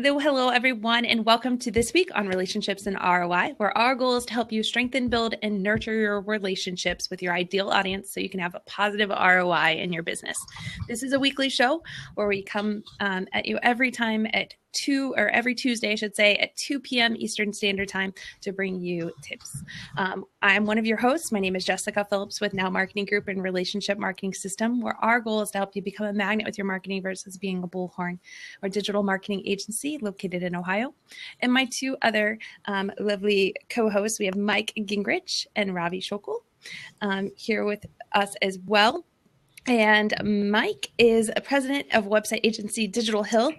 Hello, everyone, and welcome to This Week on Relationships and ROI, where our goal is to help you strengthen, build, and nurture your relationships with your ideal audience so you can have a positive ROI in your business. This is a weekly show where we come at you every Tuesday, I should say, at 2 p.m. Eastern Standard Time to bring you tips. I'm one of your hosts. My name is Jessica Phillips with Now Marketing Group and Relationship Marketing System, where our goal is to help you become a magnet with your marketing versus being a bullhorn. Our digital marketing agency located in Ohio. And my two other lovely co-hosts, we have Mike Gingerich and Ravi Shokul here with us as well. And Mike is a president of website agency Digital Hill,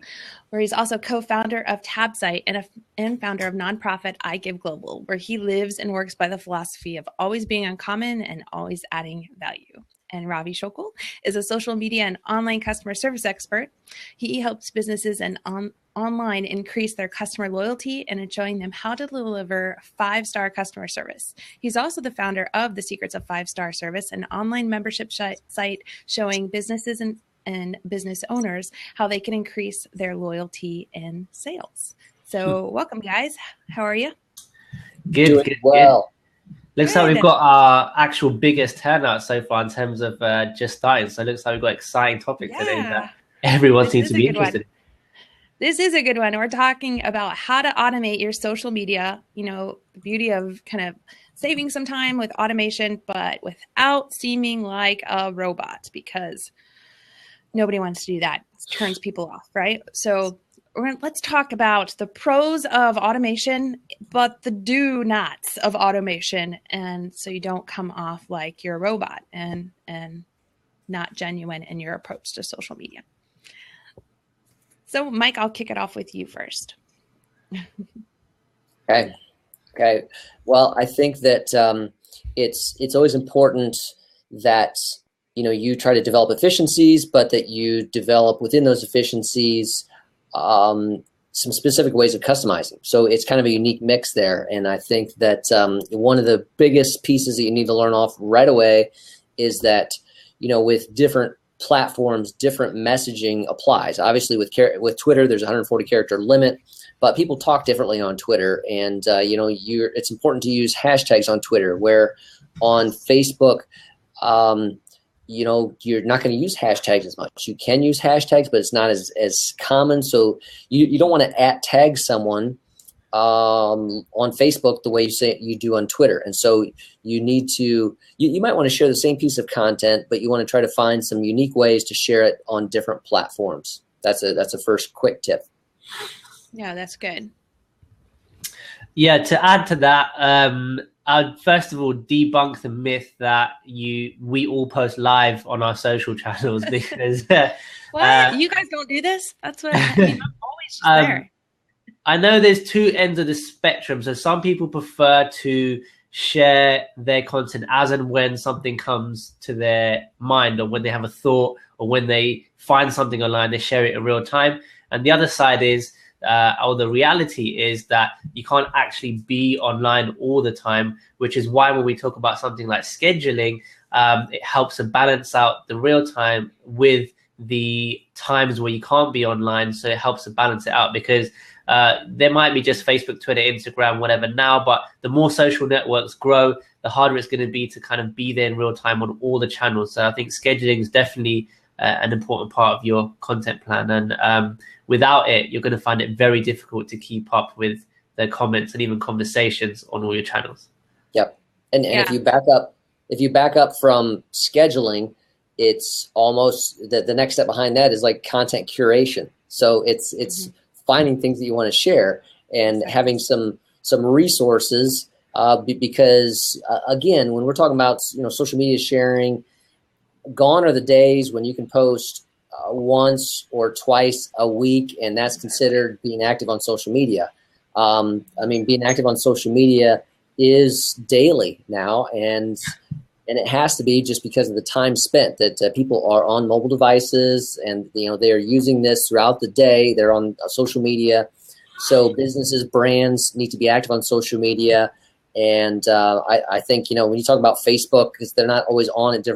where he's also co-founder of TabSite and founder of nonprofit I Give Global, where he lives and works by the philosophy of always being uncommon and always adding value. And Ravi Shokul is a social media and online customer service expert. He helps businesses and online increase their customer loyalty and in showing them how to deliver 5-star customer service. He's also the founder of The Secrets of 5-Star Service, an online membership site showing businesses and business owners how they can increase their loyalty and sales. So welcome, guys. How are you? Good. Well. Looks like we've got our actual biggest turnout so far in terms of just starting. So it looks like we've got an exciting topic today that everyone seems to be interested in. This is a good one. We're talking about how to automate your social media, the beauty of kind of saving some time with automation, but without seeming like a robot, because nobody wants to do that. It turns people off, right? So let's talk about the pros of automation, but the do-nots of automation, and so you don't come off like you're a robot and not genuine in your approach to social media. So, Mike, I'll kick it off with you first. Okay. Well, I think that it's always important that you try to develop efficiencies, but that you develop within those efficiencies some specific ways of customizing. So it's kind of a unique mix there. And I think that one of the biggest pieces that you need to learn off right away is that, with different platforms, different messaging applies. Obviously with Twitter, there's a 140 character limit, but people talk differently on Twitter. And, it's important to use hashtags on Twitter, where on Facebook, you're not going to use hashtags as much. You can use hashtags, but it's not as common. So you don't want to tag someone on Facebook the way you do on Twitter. And so you need to, you might want to share the same piece of content, but you want to try to find some unique ways to share it on different platforms. That's a first quick tip. Yeah, that's good. Yeah, to add to that, I'd first of all debunk the myth that we all post live on our social channels, because what? You guys don't do this? That's what I'm always just there. I know there's two ends of the spectrum. So some people prefer to share their content as and when something comes to their mind, or when they have a thought, or when they find something online, they share it in real time. And the other side is, or the reality is, that you can't actually be online all the time, which is why when we talk about something like scheduling, it helps to balance out the real time with the times where you can't be online. So it helps to balance it out, because there might be just Facebook, Twitter, Instagram, whatever now, but the more social networks grow, the harder it's going to be to kind of be there in real time on all the channels. So I think scheduling is definitely an important part of your content plan. And without it, you're going to find it very difficult to keep up with the comments and even conversations on all your channels. Yep. And if you back up from scheduling, it's almost the next step behind that is like content curation. So it's finding things that you want to share and having some resources, because again, when we're talking about social media sharing, gone are the days when you can post once or twice a week, and that's considered being active on social media. Being active on social media is daily now, and it has to be, just because of the time spent that people are on mobile devices, and they are using this throughout the day. They're on social media, so businesses, brands need to be active on social media. And I think when you talk about Facebook, because they're not always on at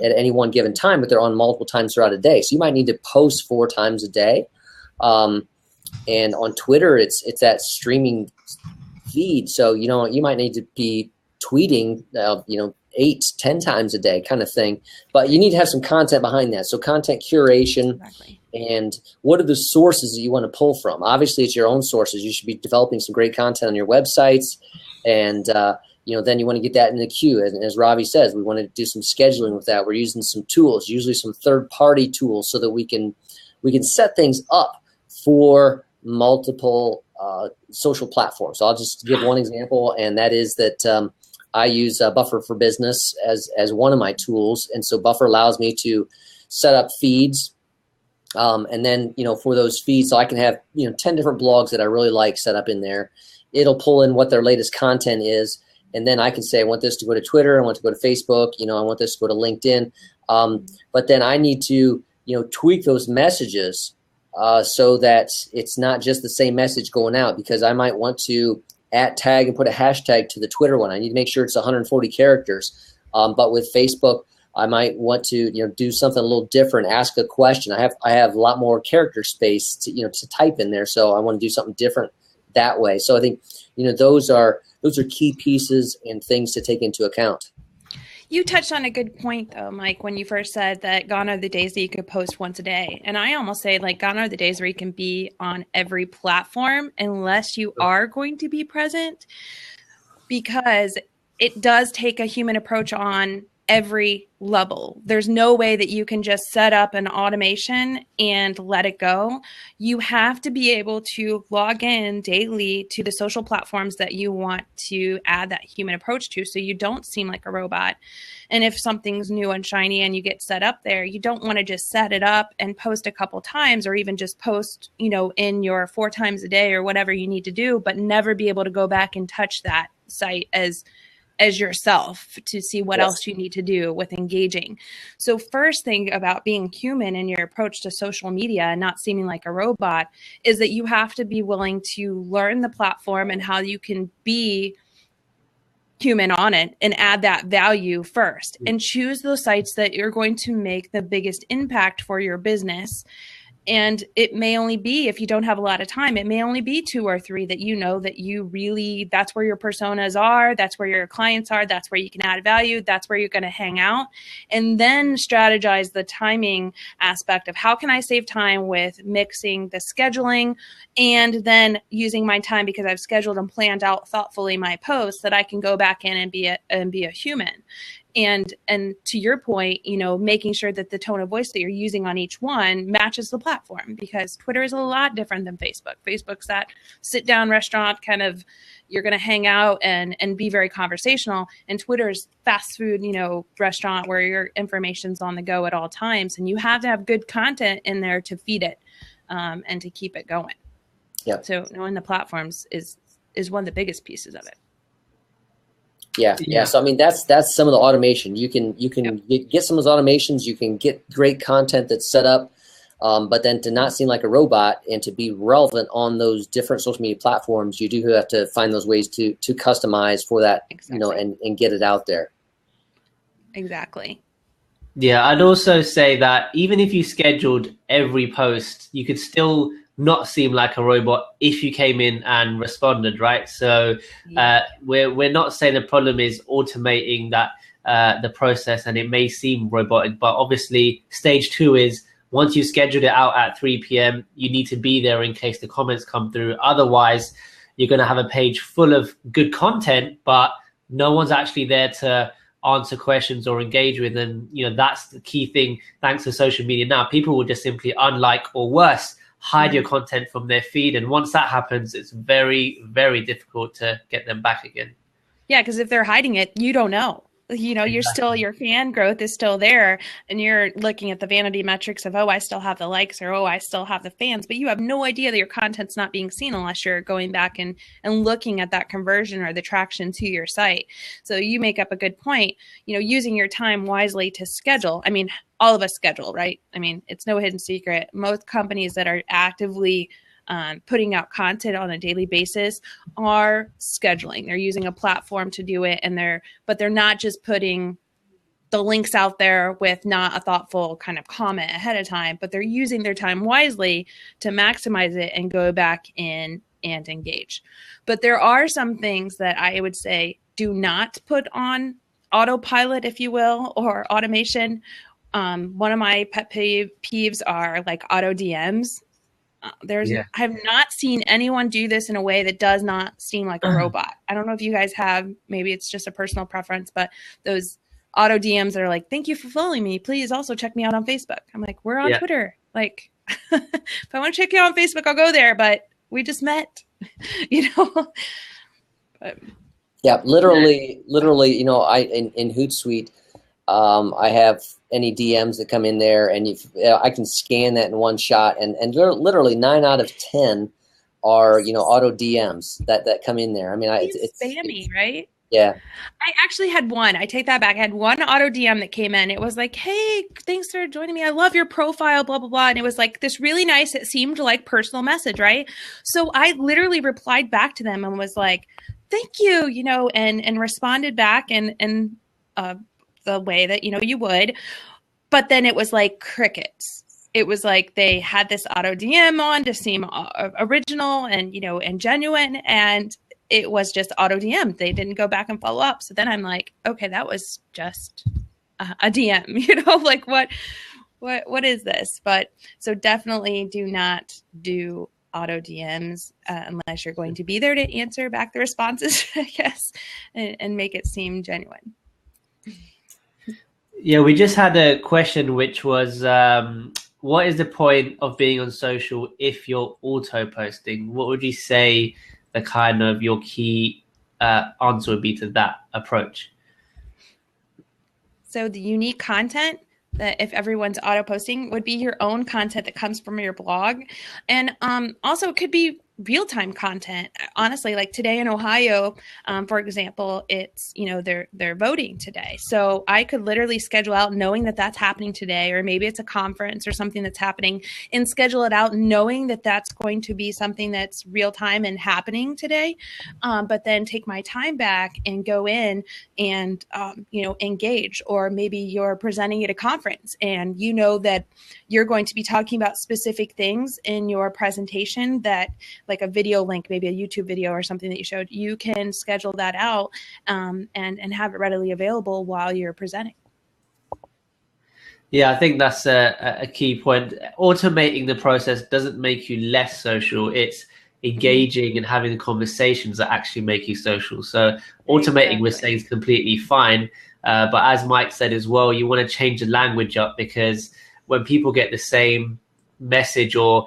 any one given time, but they're on multiple times throughout a day. So you might need to post 4 times a day. And on Twitter, it's that streaming feed. So, you might need to be tweeting, 8-10 times a day kind of thing, but you need to have some content behind that. So content curation. Exactly. And what are the sources that you want to pull from? Obviously, it's your own sources. You should be developing some great content on your websites. And, then you want to get that in the queue. And as Ravi says, we want to do some scheduling with that. We're using some tools, usually some third-party tools, so that we can set things up for multiple social platforms. So I'll just give one example, and that is that I use Buffer for Business as one of my tools. And so Buffer allows me to set up feeds. And then, for those feeds, so I can have, 10 different blogs that I really like set up in there. It'll pull in what their latest content is. And then I can say, I want this to go to Twitter. I want it to go to Facebook. I want this to go to LinkedIn. But then I need to, tweak those messages so that it's not just the same message going out, because I might want to @tag and put a hashtag to the Twitter one. I need to make sure it's 140 characters. But with Facebook, I might want to, do something a little different, ask a question. I have a lot more character space to type in there. So I want to do something different that way. So I think, those are key pieces and things to take into account. You touched on a good point, though, Mike, when you first said that gone are the days that you could post once a day. And I almost say, gone are the days where you can be on every platform unless you are going to be present, because it does take a human approach on every level. There's no way that you can just set up an automation and let it go. You have to be able to log in daily to the social platforms that you want to add that human approach to, so you don't seem like a robot. And if something's new and shiny and you get set up there, you don't want to just set it up and post a couple times, or even just post, in your 4 times a day or whatever you need to do, but never be able to go back and touch that site as yourself to see what else you need to do with engaging. So first thing about being human in your approach to social media and not seeming like a robot is that you have to be willing to learn the platform and how you can be human on it and add that value first, and choose those sites that you're going to make the biggest impact for your business. And it may only be, if you don't have a lot of time, it may only be 2 or 3 that that you really, that's where your personas are, that's where your clients are, that's where you can add value, that's where you're going to hang out. And then strategize the timing aspect of how can I save time with mixing the scheduling and then using my time, because I've scheduled and planned out thoughtfully my posts, that I can go back in and be a human. And to your point, making sure that the tone of voice that you're using on each one matches the platform, because Twitter is a lot different than Facebook. Facebook's that sit down restaurant kind of, you're going to hang out and be very conversational. And Twitter's fast food, restaurant where your information's on the go at all times. And you have to have good content in there to feed it and to keep it going. Yep. So knowing the platforms is one of the biggest pieces of it. Yeah. So I mean, that's some of the automation. You can get some of those automations. You can get great content that's set up, but then to not seem like a robot and to be relevant on those different social media platforms, you do have to find those ways to customize for that, and get it out there. Exactly. Yeah, I'd also say that even if you scheduled every post, you could still not seem like a robot if you came in and responded, right? So we're not saying the problem is automating that the process, and it may seem robotic, but obviously stage 2 is once you scheduled it out at 3 p.m., you need to be there in case the comments come through. Otherwise, you're going to have a page full of good content, but no one's actually there to answer questions or engage with. And that's the key thing. Thanks to social media now, people will just simply unlike, or worse, hide your content from their feed. And once that happens, it's very, very difficult to get them back again. Yeah, because if they're hiding it, you don't know. You're still, your fan growth is still there, and you're looking at the vanity metrics of, I still have the likes, or, I still have the fans, but you have no idea that your content's not being seen unless you're going back and looking at that conversion or the traction to your site. So you make up a good point, using your time wisely to schedule. I mean, all of us schedule, right? I mean, it's no hidden secret. Most companies that are actively putting out content on a daily basis are scheduling. They're using a platform to do it, but they're not just putting the links out there with not a thoughtful kind of comment ahead of time, but they're using their time wisely to maximize it and go back in and engage. But there are some things that I would say do not put on autopilot, if you will, or automation. One of my pet peeves are like auto DMs. I have not seen anyone do this in a way that does not seem like a robot. I don't know if you guys have, maybe it's just a personal preference, but those auto DMs that are like, thank you for following me. Please also check me out on Facebook. I'm like, we're on Twitter. Like, if I want to check you out on Facebook, I'll go there, but we just met, But, yeah, literally, in Hootsuite, I have any DMs that come in there, and I can scan that in one shot, and literally 9 out of 10 are auto DMs that come in there. I mean, it's spammy, right? Yeah. I actually had one. I take that back. I had one auto DM that came in. It was like, hey, thanks for joining me. I love your profile, blah, blah, blah. And it was like this really nice, it seemed like personal message, right? So I literally replied back to them and was like, thank you, and responded back in the way that, you would. But then it was like crickets. It was like they had this auto DM on to seem original and, and genuine. And it was just auto DM. They didn't go back and follow up. So then I'm like, okay, that was just a DM, like what is this? But so definitely do not do auto DMs unless you're going to be there to answer back the responses, I guess, and make it seem genuine. Yeah, we just had a question, which was, what is the point of being on social if you're auto posting? What would you say the kind of your key answer would be to that approach? So the unique content that if everyone's auto posting would be your own content that comes from your blog. And also it could be real-time content. Honestly, like today in Ohio, for example, it's, they're voting today. So I could literally schedule out knowing that that's happening today, or maybe it's a conference or something that's happening, and schedule it out knowing that that's going to be something that's real-time and happening today. But then take my time back and go in and, engage. Or maybe you're presenting at a conference and that you're going to be talking about specific things in your presentation that, like a video link, maybe a YouTube video or something that you showed, you can schedule that out and have it readily available while you're presenting. Yeah, I think that's a key point. Automating the process doesn't make you less social. It's engaging and having the conversations that actually make you social. So automating we're saying is completely fine. But as Mike said as well, you want to change the language up, because when people get the same message, or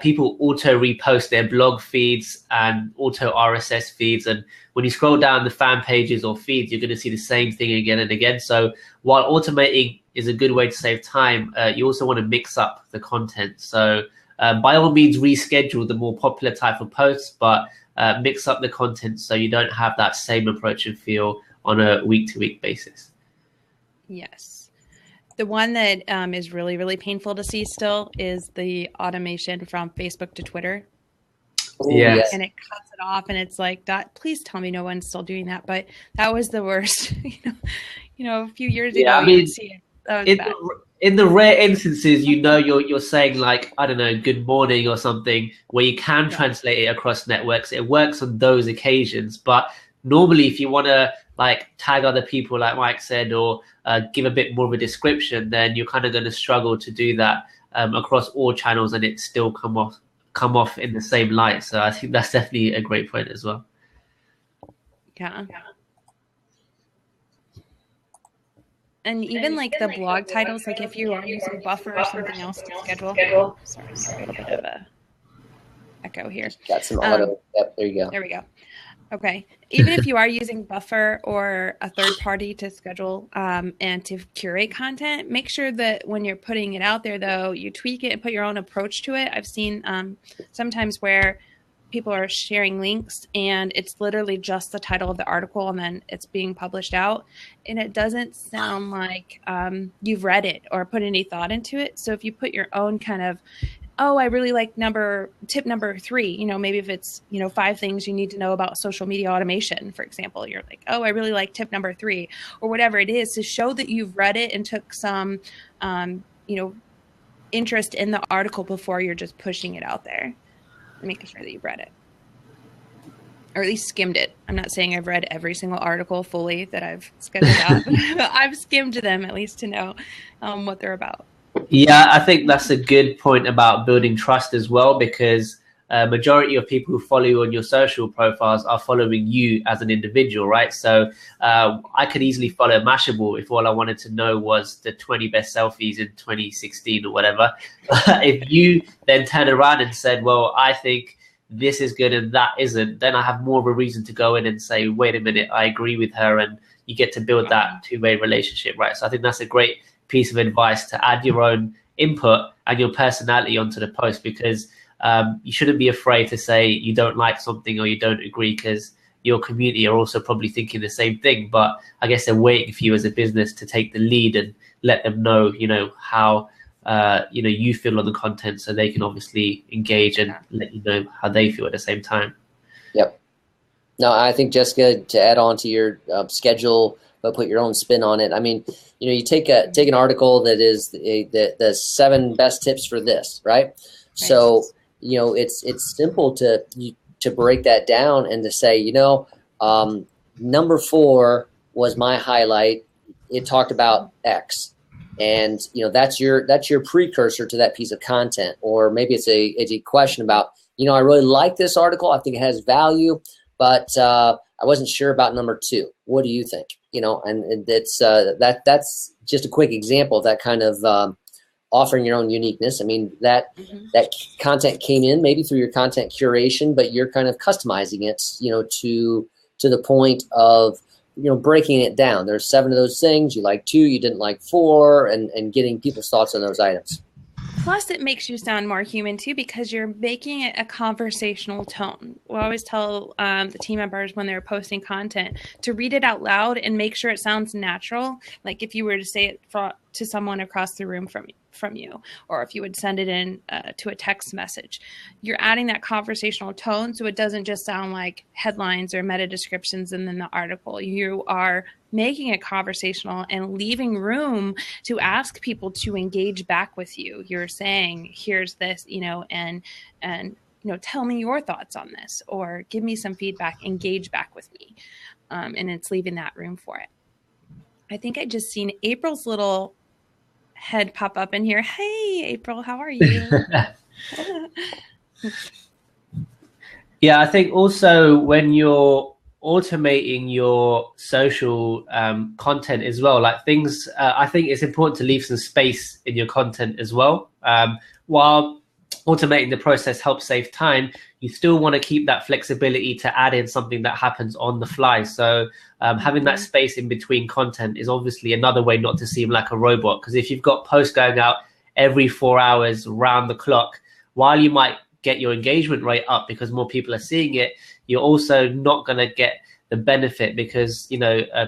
people auto repost their blog feeds and auto RSS feeds, and when you scroll down the fan pages or feeds, you're going to see the same thing again and again. So while automating is a good way to save time, you also want to mix up the content. So by all means reschedule the more popular type of posts, but mix up the content so you don't have that same approach and feel on a week-to-week basis. Yes. The one that is really, really painful to see still is the automation from Facebook to Twitter. Yeah. And it cuts it off, and it's like, please tell me no one's still doing that. But that was the worst. A few years ago, you would see it. That was bad. In the rare instances, you're saying like, I don't know, good morning or something, where you can translate it across networks. It works on those occasions. But normally, if you want to like tag other people, like Mike said, or give a bit more of a description, then you're kind of going to struggle to do that across all channels, and it still come off in the same light. So I think that's definitely a great point as well. Yeah. And even like the blog titles, like if you are using Buffer or something else to schedule. Sorry, a little bit of a echo here. Got some auto. Yep, there you go. There we go. Okay. Even if you are using Buffer or a third party to schedule and to curate content, make sure that when you're putting it out there, though, you tweak it and put your own approach to it. I've seen sometimes where people are sharing links and it's literally just the title of the article and then it's being published out. And it doesn't sound like you've read it or put any thought into it. So if you put your own kind of oh, I really like tip number 3, maybe if it's, 5 things you need to know about social media automation, for example, you're like, oh, I really like tip number 3, or whatever it is, to show that you've read it and took some, interest in the article before you're just pushing it out there and making sure that you've read it. Or at least skimmed it. I'm not saying I've read every single article fully that I've scheduled out, but I've skimmed them at least to know what they're about. Yeah, I think that's a good point about building trust as well, because majority of people who follow you on your social profiles are following you as an individual, right? So I could easily follow Mashable if all I wanted to know was the 20 best selfies in 2016 or whatever. If you then turn around and said, well, I think this is good and that isn't, then I have more of a reason to go in and say, wait a minute, I agree with her, and you get to build that two-way relationship, right? So I think that's a great piece of advice, to add your own input and your personality onto the post, because you shouldn't be afraid to say you don't like something or you don't agree, because your community are also probably thinking the same thing, but I guess they're waiting for you as a business to take the lead and let them know, how you feel on the content, so they can obviously engage and let you know how they feel at the same time. Yep. No, I think, Jessica, to add on to your schedule, but put your own spin on it. I mean, you take an article that is the 7 best tips for this, right? So, it's simple to break that down and to say, number 4 was my highlight. It talked about X. And that's your precursor to that piece of content. Or maybe it's a question about, I really like this article, I think it has value, but I wasn't sure about number 2. What do you think? And it's that's just a quick example of that kind of offering your own uniqueness. I mean, that content came in maybe through your content curation, but you're kind of customizing it, to the point of breaking it down. There's 7 of those things. You like 2, you didn't like 4, and getting people's thoughts on those items. Plus, it makes you sound more human, too, because you're making it a conversational tone. We always tell the team members when they're posting content to read it out loud and make sure it sounds natural. Like if you were to say it to someone across the room from you, or if you would send it in to a text message, you're adding that conversational tone so it doesn't just sound like headlines or meta descriptions and then the article. You are making it conversational and leaving room to ask people to engage back with you. You're saying, here's this, and tell me your thoughts on this, or give me some feedback, engage back with me. And it's leaving that room for it. I think I just seen April's little head pop up in here. Hey, April, how are you? Yeah, I think also when you're automating your social content as well, like things, I think it's important to leave some space in your content as well. While automating the process helps save time, you still want to keep that flexibility to add in something that happens on the fly. So having that space in between content is obviously another way not to seem like a robot. Because if you've got posts going out every 4 hours round the clock, while you might get your engagement rate up because more people are seeing it, you're also not going to get the benefit because,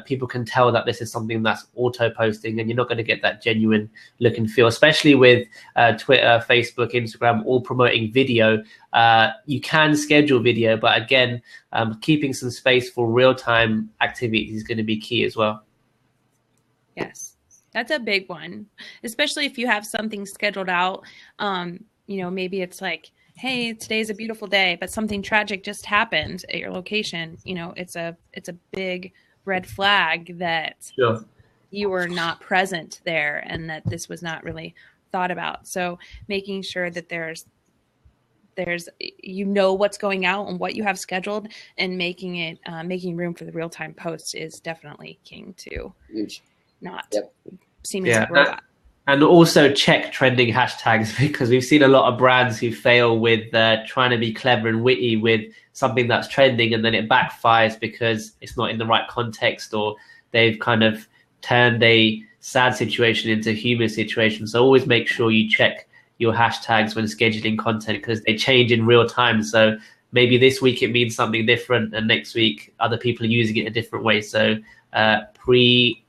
people can tell that this is something that's auto posting, and you're not going to get that genuine look and feel, especially with Twitter, Facebook, Instagram, all promoting video. You can schedule video, but again, keeping some space for real-time activities is going to be key as well. Yes, that's a big one, especially if you have something scheduled out. Maybe it's like, hey, today's a beautiful day, but something tragic just happened at your location. It's a big red flag that you were not present there and that this was not really thought about. So making sure that there's what's going out and what you have scheduled, and making room for the real-time posts is definitely king to not seeming like a robot. And also check trending hashtags, because we've seen a lot of brands who fail with trying to be clever and witty with something that's trending, and then it backfires because it's not in the right context, or they've kind of turned a sad situation into a humorous situation. So always make sure you check your hashtags when scheduling content, because they change in real time. So maybe this week it means something different, and next week other people are using it a different way. So preempt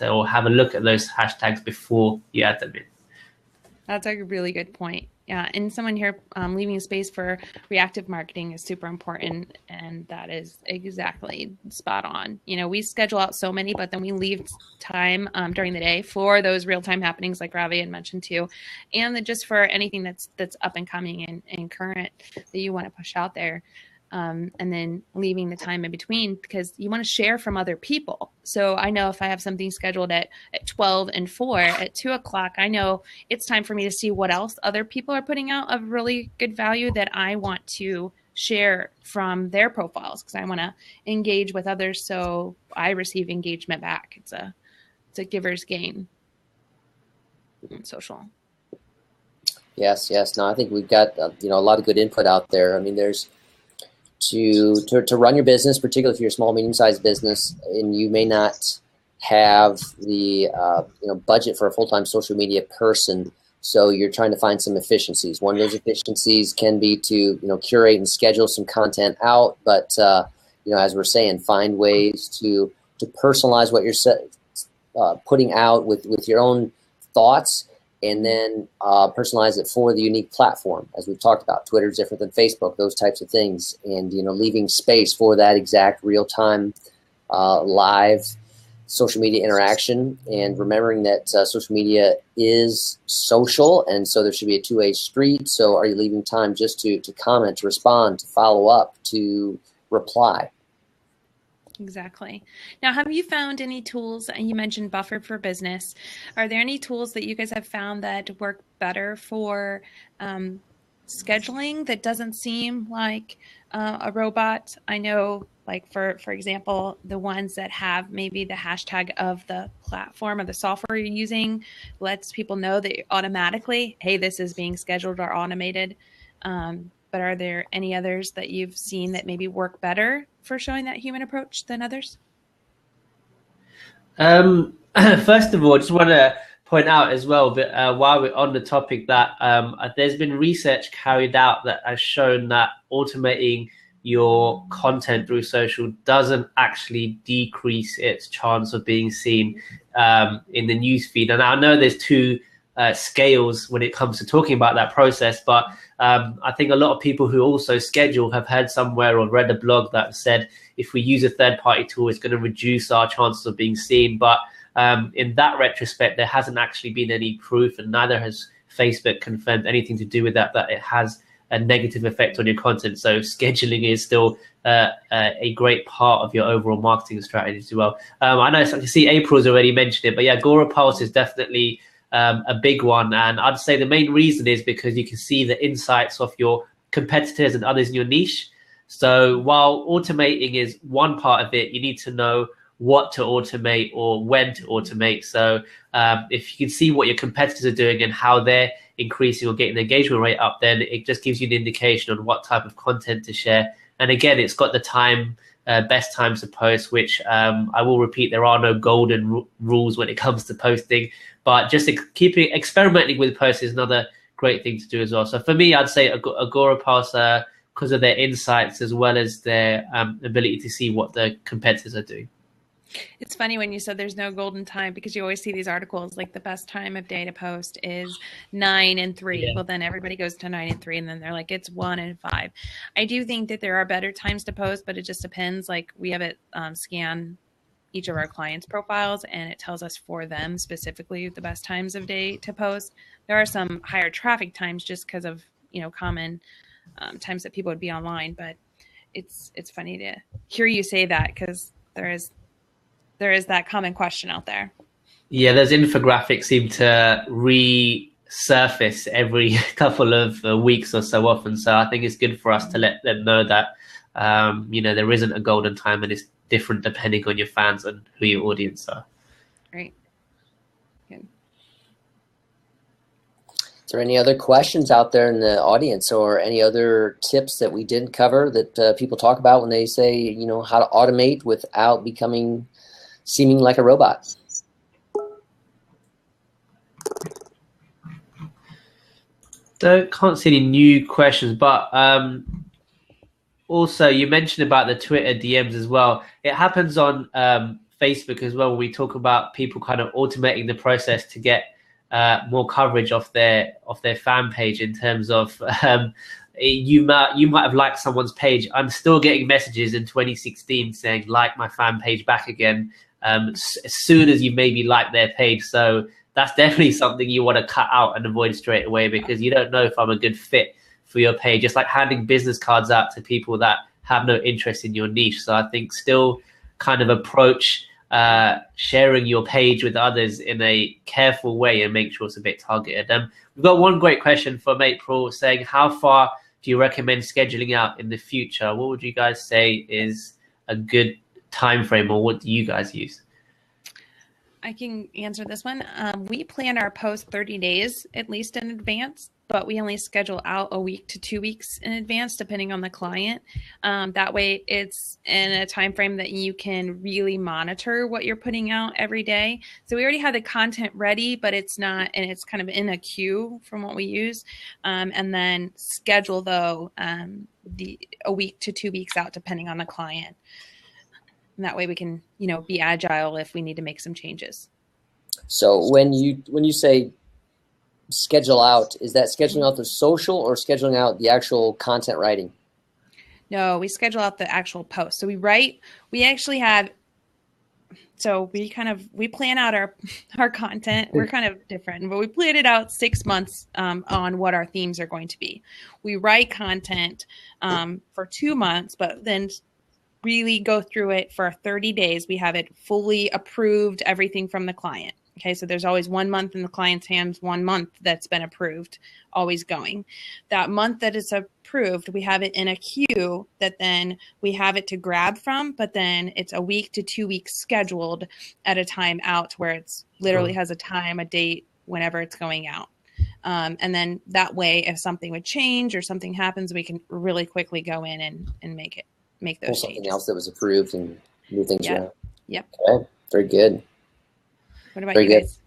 or have a look at those hashtags before you add them in. That's a really good point. Yeah, and someone here leaving space for reactive marketing is super important, and that is exactly spot on. You know, we schedule out so many, but then we leave time during the day for those real-time happenings, like Ravi had mentioned too, and then just for anything that's up and coming and current that you want to push out there. And then leaving the time in between because you want to share from other people. So I know if I have something scheduled at 12 and 4, at 2 o'clock, I know it's time for me to see what else other people are putting out of really good value that I want to share from their profiles because I want to engage with others so I receive engagement back. It's a giver's gain in social. Yes. No, I think we've got a lot of good input out there. I mean, there's to run your business, particularly if you're a small, medium-sized business, and you may not have the budget for a full-time social media person, so you're trying to find some efficiencies. One of those efficiencies can be to curate and schedule some content out, but as we're saying, find ways to personalize what you're putting out with your own thoughts. And then personalize it for the unique platform, as we've talked about. Twitter is different than Facebook, those types of things. And, leaving space for that exact real-time live social media interaction, and remembering that social media is social, and so there should be a two-way street. So are you leaving time just to comment, to respond, to follow up, to reply? Exactly. Now, have you found any tools, and you mentioned Buffer for Business, are there any tools that you guys have found that work better for scheduling that doesn't seem like a robot? I know, like, for example, the ones that have maybe the hashtag of the platform or the software you're using lets people know that automatically, hey, this is being scheduled or automated. But are there any others that you've seen that maybe work better for showing that human approach than others? First of all, I just want to point out as well, but while we're on the topic, that there's been research carried out that has shown that automating your content through social doesn't actually decrease its chance of being seen in the newsfeed. And I know there's two scales when it comes to talking about that process, but I think a lot of people who also schedule have heard somewhere or read a blog that said if we use a third-party tool, it's going to reduce our chances of being seen. But in that retrospect, there hasn't actually been any proof, and neither has Facebook confirmed anything to do with that it has a negative effect on your content. So scheduling is still a great part of your overall marketing strategy as well. I know I can see April's already mentioned it, but yeah, Agorapulse is definitely a big one. And I'd say the main reason is because you can see the insights of your competitors and others in your niche. So while automating is one part of it, you need to know what to automate or when to automate. So if you can see what your competitors are doing and how they're increasing or getting the engagement rate up, then it just gives you an indication on what type of content to share. And again, it's got the time, best times to post, which I will repeat, there are no golden rules when it comes to posting, but just keeping experimenting with posts is another great thing to do as well. So for me, I'd say Agorapulse, because of their insights as well as their ability to see what the competitors are doing. It's funny when you said there's no golden time, because you always see these articles like the best time of day to post is 9 and 3. Yeah. Well, then everybody goes to 9 and 3, and then they're like, it's 1 and 5. I do think that there are better times to post, but it just depends. Like we have it scan each of our clients' profiles, and it tells us for them specifically the best times of day to post. There are some higher traffic times just because of, common times that people would be online. But it's funny to hear you say that, because there is that common question out there. Yeah, those infographics seem to resurface every couple of weeks or so often. So I think it's good for us to let them know that, there isn't a golden time, and it's different depending on your fans and who your audience are. Great. Good. Is there any other questions out there in the audience, or any other tips that we didn't cover that people talk about when they say, how to automate without seeming like a robot? Can't see any new questions, but also you mentioned about the Twitter DMs as well. It happens on Facebook as well, when we talk about people kind of automating the process to get more coverage of their fan page in terms of you might have liked someone's page. I'm still getting messages in 2016 saying like my fan page back again as soon as you maybe like their page. So that's definitely something you want to cut out and avoid straight away, because you don't know if I'm a good fit for your page. It's like handing business cards out to people that have no interest in your niche. So I think still kind of approach sharing your page with others in a careful way and make sure it's a bit targeted. We've got one great question from April saying, how far do you recommend scheduling out in the future? What would you guys say is a good time frame, or what do you guys use? I can answer this one. We plan our post 30 days at least in advance, but we only schedule out a week to 2 weeks in advance, depending on the client. That way it's in a time frame that you can really monitor what you're putting out every day. So we already have the content ready, but it's not, and it's kind of in a queue from what we use. And then schedule though a week to 2 weeks out, depending on the client. And that way we can, be agile if we need to make some changes. So when you say schedule out, is that scheduling out the social or scheduling out the actual content writing? No, we schedule out the actual post. So we actually have, we plan out our content. We're kind of different, but we plan it out 6 months on what our themes are going to be. We write content for 2 months, but then really go through it for 30 days. We have it fully approved, everything from the client. Okay, so there's always 1 month in the client's hands, 1 month that's been approved, always going. That month that is approved, we have it in a queue that then we have it to grab from, but then it's a week to 2 weeks scheduled at a time out where it's literally has a time, a date, whenever it's going out. And then that way, if something would change or something happens, we can really quickly go in and make those something changes. else that was approved and move things around. Yep. Okay, very good. What about you guys?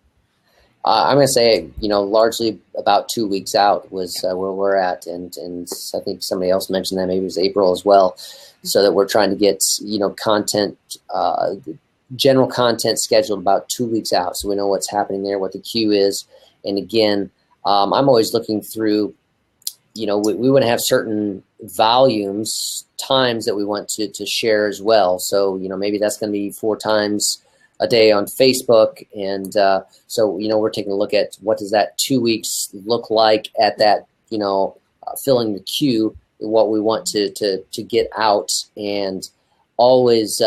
I'm going to say, largely about 2 weeks out was where we're at. And I think somebody else mentioned that, maybe it was April as well, so that we're trying to get, content, general content scheduled about 2 weeks out. So we know what's happening there, what the queue is. And again, I'm always looking through, we want to have certain volumes, times that we want to share as well. So, maybe that's going to be 4 times a day on Facebook. And so, we're taking a look at what does that 2 weeks look like at that, filling the queue, what we want to get out, and always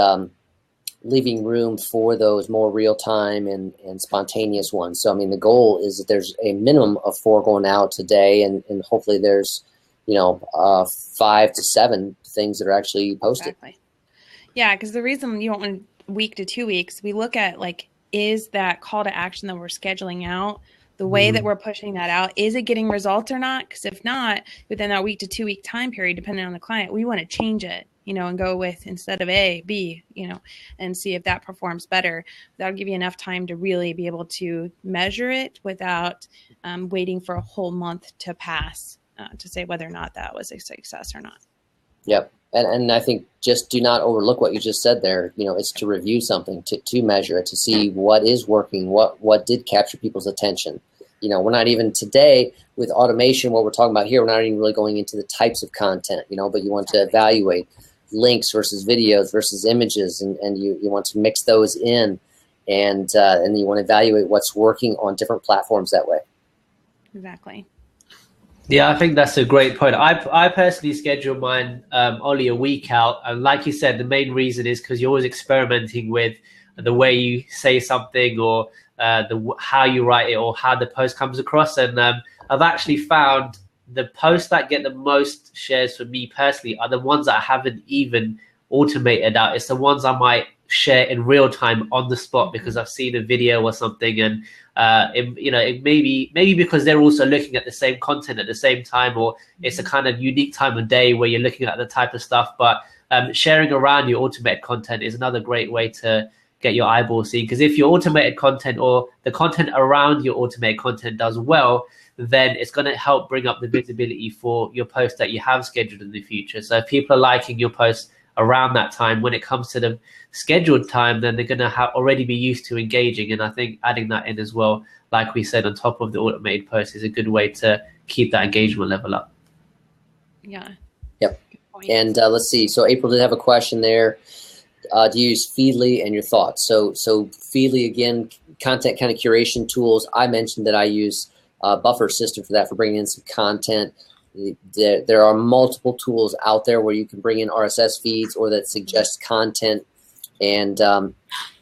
leaving room for those more real-time and spontaneous ones. So, the goal is that there's a minimum of 4 going out today, and hopefully there's, 5 to 7 things that are actually posted. Exactly. Yeah, because the reason you want week to 2 weeks, we look at is that call to action that we're scheduling out, the way that we're pushing that out, is it getting results or not? Because if not, within that week to 2 week time period, depending on the client, we want to change it, and go with, instead of A, B, and see if that performs better. That'll give you enough time to really be able to measure it without waiting for a whole month to pass to say whether or not that was a success or not. Yep. And I think just do not overlook what you just said there. It's to review something, to measure it, to see what is working, what did capture people's attention. We're not even today with automation, what we're talking about here, we're not even really going into the types of content, but you want to evaluate links versus videos versus images, and you want to mix those in, and you want to evaluate what's working on different platforms that way. Exactly. Yeah, I think that's a great point. I personally schedule mine only a week out. And like you said, the main reason is because you're always experimenting with the way you say something, or how you write it, or how the post comes across. And I've actually found the posts that get the most shares for me personally are the ones that I haven't even automated out. It's the ones I might share in real time on the spot because I've seen a video or something, and it maybe because they're also looking at the same content at the same time, or it's a kind of unique time of day where you're looking at the type of stuff. But sharing around your automated content is another great way to get your eyeballs seen, because if your automated content or the content around your automated content does well, then it's going to help bring up the visibility for your posts that you have scheduled in the future. So if people are liking your posts around that time. When it comes to the scheduled time, then they're going to already be used to engaging. And I think adding that in as well, like we said, on top of the automated post, is a good way to keep that engagement level up. Yeah. Yep. And let's see. So April did have a question there. Do you use Feedly, and your thoughts? So Feedly, again, content kind of curation tools. I mentioned that I use Buffer System for that, for bringing in some content. There are multiple tools out there where you can bring in RSS feeds or that suggest content. And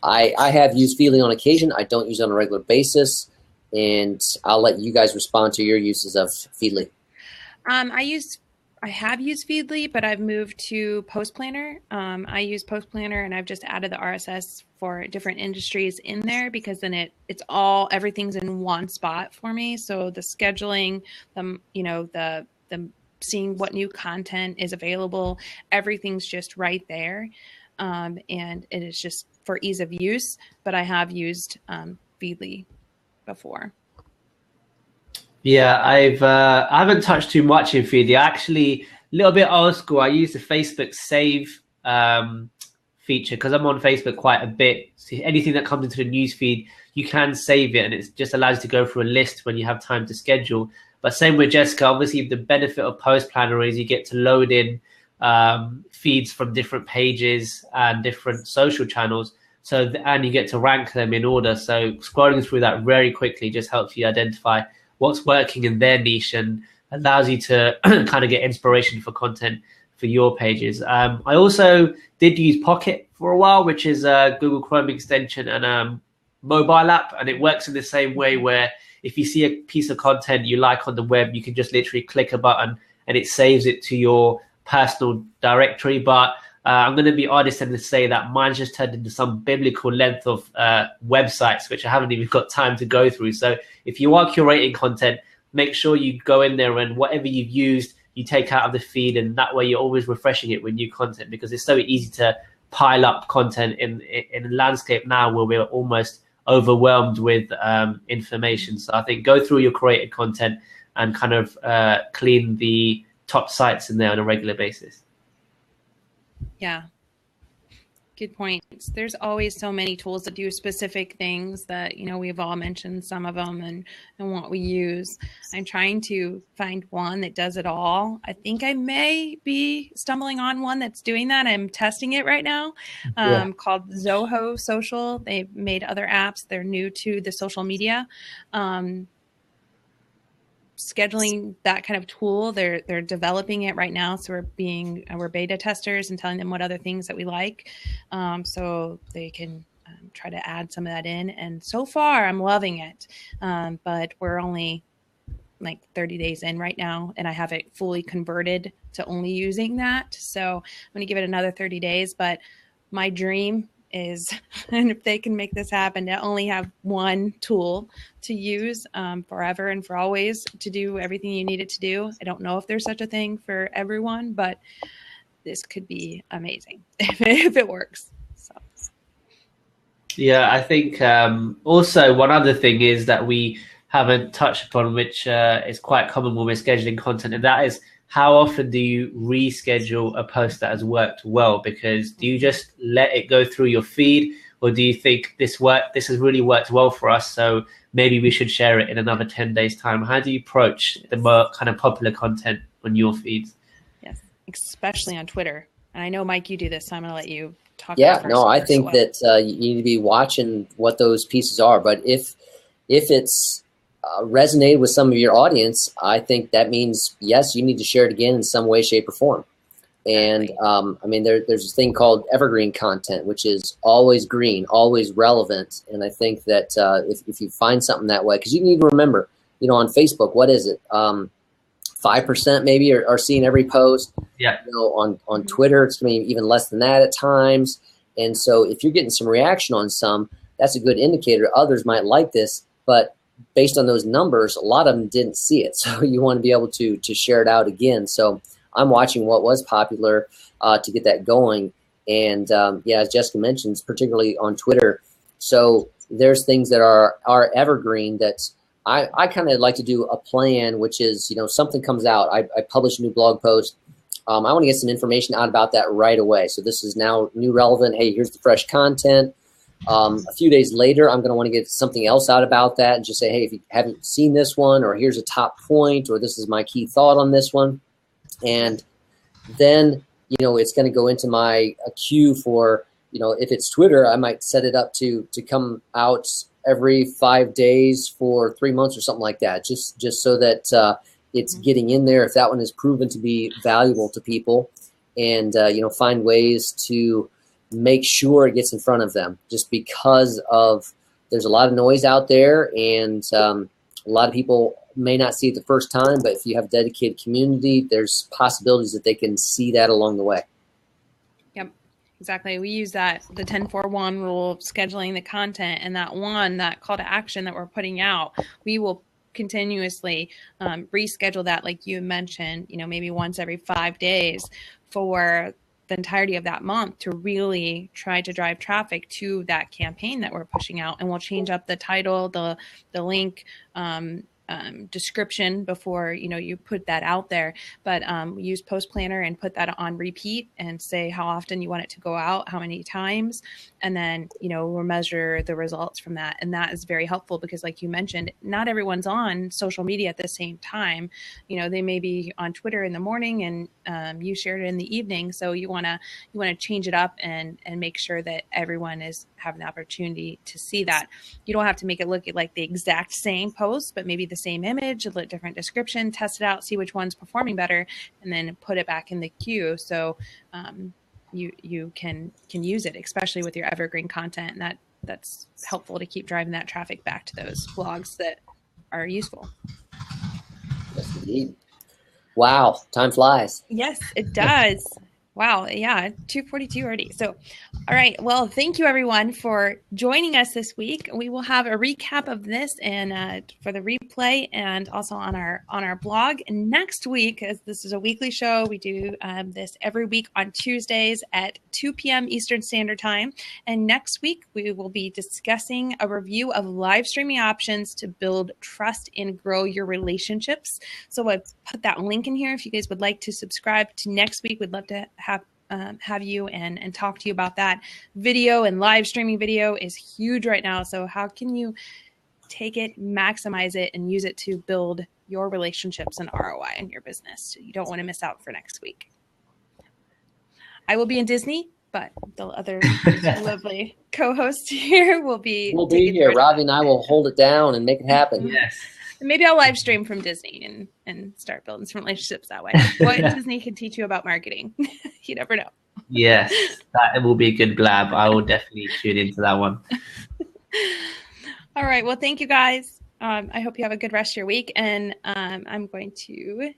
I have used Feedly on occasion. I don't use it on a regular basis. And I'll let you guys respond to your uses of Feedly. I have used Feedly, but I've moved to Post Planner. I use Post Planner, and I've just added the RSS for different industries in there, because then everything's in one spot for me. So the scheduling, the seeing what new content is available, everything's just right there, and it is just for ease of use. But I have used Feedly before. Yeah, I haven't touched too much in Feedly. Actually, a little bit old school. I use the Facebook save feature because I'm on Facebook quite a bit. So anything that comes into the news feed, you can save it, and it just allows you to go through a list when you have time to schedule. But same with Jessica. Obviously, the benefit of Post Planner is you get to load in feeds from different pages and different social channels. And you get to rank them in order. So scrolling through that very quickly just helps you identify what's working in their niche and allows you to kind of get inspiration for content for your pages. I also did use Pocket for a while, which is a Google Chrome extension and mobile app. And it works in the same way where if you see a piece of content you like on the web, you can just literally click a button and it saves it to your personal directory. But I'm going to be honest and say that mine's just turned into some biblical length of websites, which I haven't even got time to go through. So if you are curating content, make sure you go in there and whatever you've used, you take out of the feed, and that way you're always refreshing it with new content, because it's so easy to pile up content in a landscape now where we're almost overwhelmed with information. So I think go through your created content and kind of clean the top sites in there on a regular basis. Yeah. Good points. There's always so many tools that do specific things that, we've all mentioned some of them and what we use. I'm trying to find one that does it all. I think I may be stumbling on one that's doing that. I'm testing it right now, called Zoho Social. They've made other apps. They're new to the social media. Scheduling, that kind of tool, they're developing it right now, so we're beta testers and telling them what other things that we like, so they can try to add some of that in. And so far I'm loving it, but we're only like 30 days in right now, and I have it fully converted to only using that. So I'm going to give it another 30 days, but my dream is, and if they can make this happen, to only have one tool to use forever and for always to do everything you need it to do. I don't know if there's such a thing for everyone, but this could be amazing if it works. So. Yeah, I think also one other thing is that we haven't touched upon, which is quite common when we're scheduling content, and that is how often do you reschedule a post that has worked well? Because do you just let it go through your feed, or do you think this has really worked well for us, so maybe we should share it in another 10 days time? How do you approach the more kind of popular content on your feeds? Yes, especially on Twitter. And I know, Mike, you do this, so I'm going to let you talk. Yeah, no, I think that you need to be watching what those pieces are. But if it's resonated with some of your audience, I think that means, yes, you need to share it again in some way, shape, or form. And there's this thing called evergreen content, which is always green, always relevant. And I think that if you find something that way, because you need to remember, on Facebook, what is it? 5% maybe are seeing every post. Yeah. On Twitter, it's maybe even less than that at times. And so if you're getting some reaction on some, that's a good indicator. Others might like this, but based on those numbers, a lot of them didn't see it. So you want to be able to share it out again. So I'm watching what was popular to get that going. And as Jessica mentions, particularly on Twitter. So there's things that are evergreen that I kind of like to do a plan, which is, something comes out. I publish a new blog post. I want to get some information out about that right away. So this is now new relevant. Hey, here's the fresh content. A few days later, I'm going to want to get something else out about that and just say, hey, if you haven't seen this one, or here's a top point, or this is my key thought on this one. And then, it's going to go into my queue for, if it's Twitter, I might set it up to come out every 5 days for 3 months or something like that, just so that it's getting in there if that one is proven to be valuable to people, and find ways to make sure it gets in front of them, just because there's a lot of noise out there, and a lot of people may not see it the first time, but if you have a dedicated community, there's possibilities that they can see that along the way. Yep, exactly. We use the 10-4-1 rule of scheduling the content, and that call to action that we're putting out, we will continuously reschedule that, like you mentioned, maybe once every 5 days for the entirety of that month, to really try to drive traffic to that campaign that we're pushing out. And we'll change up the title, the link, description before you put that out there, but we use Post Planner and put that on repeat and say how often you want it to go out, how many times, and then we'll measure the results from that. And that is very helpful because, like you mentioned, not everyone's on social media at the same time. They may be on Twitter in the morning and you shared it in the evening, so you want to change it up and make sure that everyone is having the opportunity to see that. You don't have to make it look like the exact same post, but maybe the same image, a little different description, test it out, see which one's performing better, and then put it back in the queue. So you can use it, especially with your evergreen content. And that's helpful to keep driving that traffic back to those blogs that are useful. Yes, indeed. Wow, time flies. Yes, it does. Wow. Yeah. 2:42 already. So, all right. Well, thank you everyone for joining us this week. We will have a recap of this and for the replay, and also on our blog. And next week, as this is a weekly show, we do this every week on Tuesdays at 2 p.m. Eastern Standard Time. And next week, we will be discussing a review of live streaming options to build trust and grow your relationships. So I've put that link in here if you guys would like to subscribe to next week. We'd love to have you and talk to you about that. Video and live streaming video is huge right now. So how can you take it, maximize it, and use it to build your relationships and ROI in your business? You don't want to miss out for next week. I will be in Disney, but the other lovely co-host here will be. We'll be here. Ravi and I will hold it down and make it happen. Yes. Maybe I'll live stream from Disney and start building some relationships that way. What Disney can teach you about marketing. You never know. Yes, that will be a good blab. I will definitely tune into that one. All right. Well, thank you guys. I hope you have a good rest of your week. And I'm going to